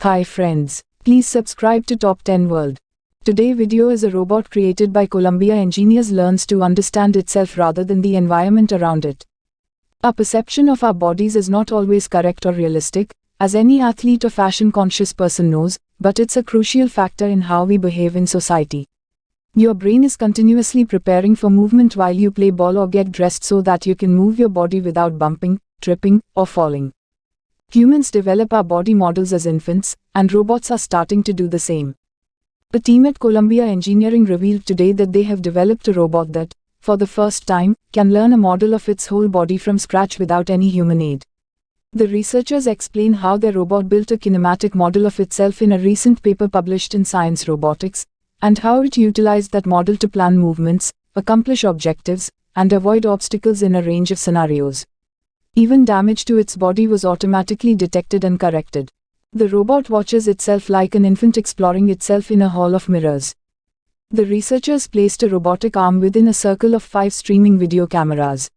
Hi friends, please subscribe to Top 10 World. Today video is a robot created by Columbia engineers learns to understand itself rather than the environment around it. Our perception of our bodies is not always correct or realistic, as any athlete or fashion-conscious person knows, but it's a crucial factor in how we behave in society. Your brain is continuously preparing for movement while you play ball or get dressed so that you can move your body without bumping, tripping, or falling. Humans develop our body models as infants, and robots are starting to do the same. A team at Columbia Engineering revealed today that they have developed a robot that, for the first time, can learn a model of its whole body from scratch without any human aid. The researchers explain how their robot built a kinematic model of itself in a recent paper published in Science Robotics, and how it utilized that model to plan movements, accomplish objectives, and avoid obstacles in a range of scenarios. Even damage to its body was automatically detected and corrected. The robot watches itself like an infant exploring itself in a hall of mirrors. The researchers placed a robotic arm within a circle of 5 streaming video cameras.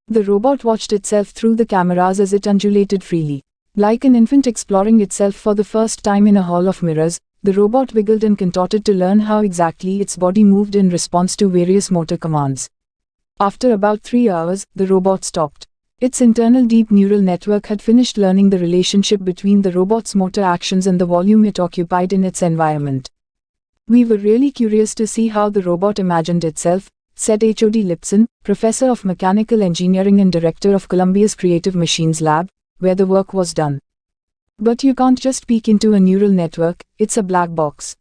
The robot watched itself through the cameras as it undulated freely. Like an infant exploring itself for the first time in a hall of mirrors, the robot wiggled and contorted to learn how exactly its body moved in response to various motor commands. After about 3 hours, the robot stopped. Its internal deep neural network had finished learning the relationship between the robot's motor actions and the volume it occupied in its environment. "We were really curious to see how the robot imagined itself," said H.O.D. Lipson, professor of mechanical engineering and director of Columbia's Creative Machines Lab, where the work was done. "But you can't just peek into a neural network, it's a black box."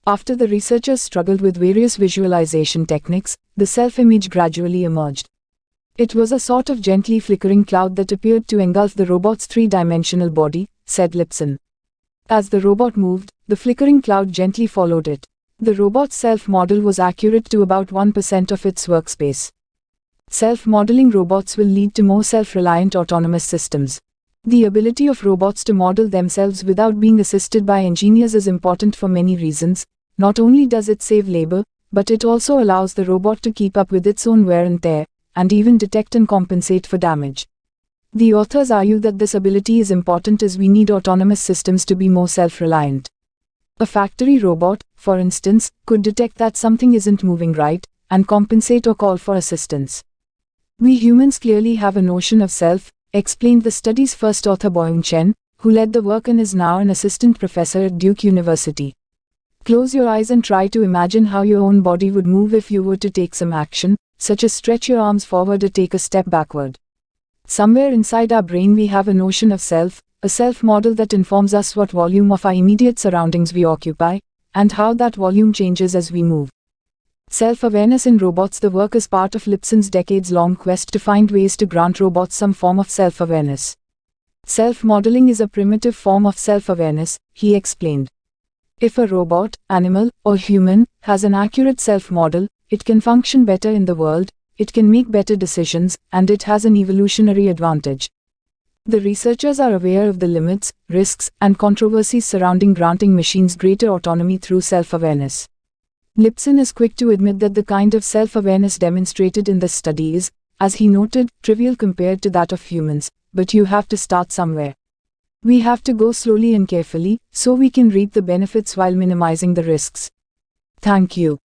After the researchers struggled with various visualization techniques, the self-image gradually emerged. It was a sort of gently flickering cloud that appeared to engulf the robot's 3-dimensional body, said Lipson. As the robot moved, the flickering cloud gently followed it. The robot's self-model was accurate to about 1% of its workspace. Self-modeling robots will lead to more self-reliant autonomous systems. The ability of robots to model themselves without being assisted by engineers is important for many reasons. Not only does it save labor, but it also allows the robot to keep up with its own wear and tear, and even detect and compensate for damage. The authors argue that this ability is important as we need autonomous systems to be more self-reliant. A factory robot, for instance, could detect that something isn't moving right, and compensate or call for assistance. "We humans clearly have a notion of self," explained the study's first author Boyoung Chen, who led the work and is now an assistant professor at Duke University. Close your eyes and try to imagine how your own body would move if you were to take some action, such as stretch your arms forward or take a step backward. Somewhere inside our brain we have a notion of self, a self-model that informs us what volume of our immediate surroundings we occupy, and how that volume changes as we move. Self-awareness in robots. The work is part of Lipson's decades-long quest to find ways to grant robots some form of self-awareness. Self-modeling is a primitive form of self-awareness, he explained. If a robot, animal, or human, has an accurate self-model, it can function better in the world, it can make better decisions, and it has an evolutionary advantage. The researchers are aware of the limits, risks, and controversies surrounding granting machines greater autonomy through self-awareness. Lipson is quick to admit that the kind of self-awareness demonstrated in this study is, as he noted, trivial compared to that of humans, but you have to start somewhere. We have to go slowly and carefully, so we can reap the benefits while minimizing the risks. Thank you.